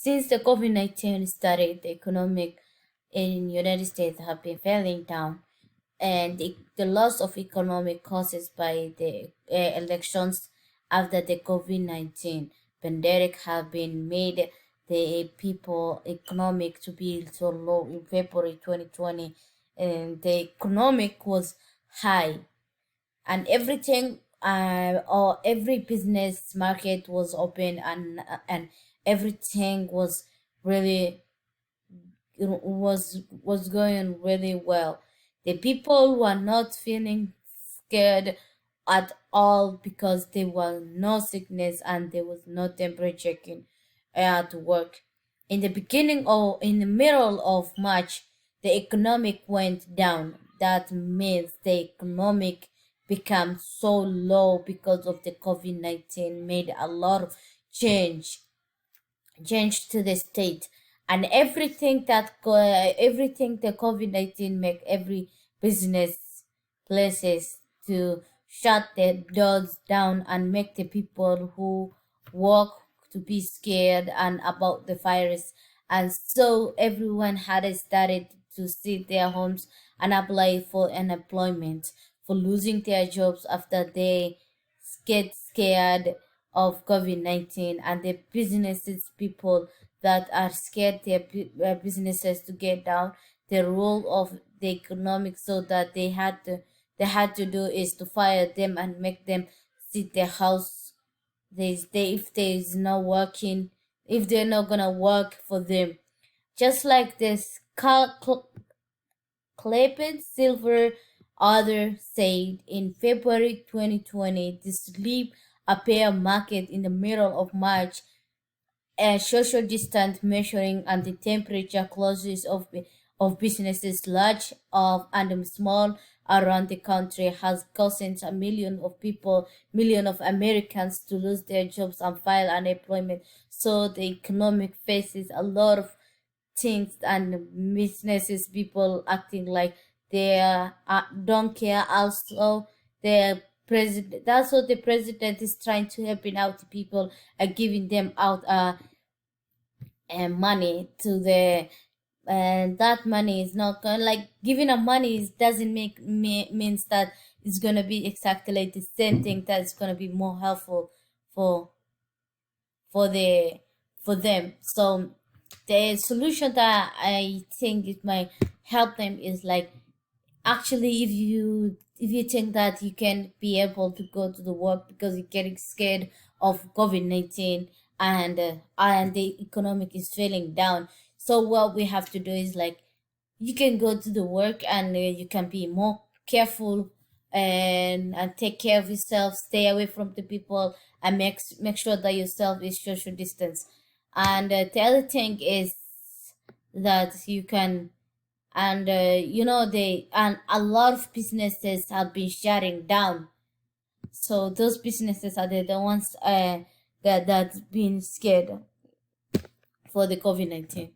Since the COVID-19 started, the economic in United States have been falling down, and the loss of economic caused by the elections after the COVID-19 pandemic have been made the people economic to be so low in February 2020, and the economic was high, and everything or every business market was open, and everything was really was going really well. The people were not feeling scared at all because there was no sickness and there was no temperature checking at work. In the beginning or in the middle of March, the economic went down. That means the economic became so low because of the COVID-19 made a lot of change change to the state, and everything the COVID-19 make every business places to shut their doors down and make the people who work to be scared and about the virus, and so everyone had started to sit their homes and apply for unemployment for losing their jobs after they get scared of COVID-19, and the businesses people that are scared their businesses to get down, the role of the economic, so that they had to do is to fire them and make them sit their house. If there is no working, if they're not gonna work for them, just like this Clayton Silver author said in February 2020, the sleep appear market in the middle of March, and social distance measuring and the temperature closes of businesses large of and small around the country has caused a million of Americans to lose their jobs and file unemployment. So the economic faces a lot of things and businesses people acting like they don't care. Also the president, that's what the president is trying to helping out the people, giving them out money to the, and that money is not going, like giving a money doesn't means that it's gonna be exactly like the same thing that's gonna be more helpful for the for them. So the solution that I think it might help them is like, actually, if you think that you can be able to go to the work because you're getting scared of COVID-19, and the economic is falling down, so what we have to do is like, you can go to the work, and you can be more careful, and take care of yourself, stay away from the people, and make sure that yourself is social distance. And the other thing is that you can, and they, and a lot of businesses have been shutting down, so those businesses are the ones that's been scared for the COVID-19.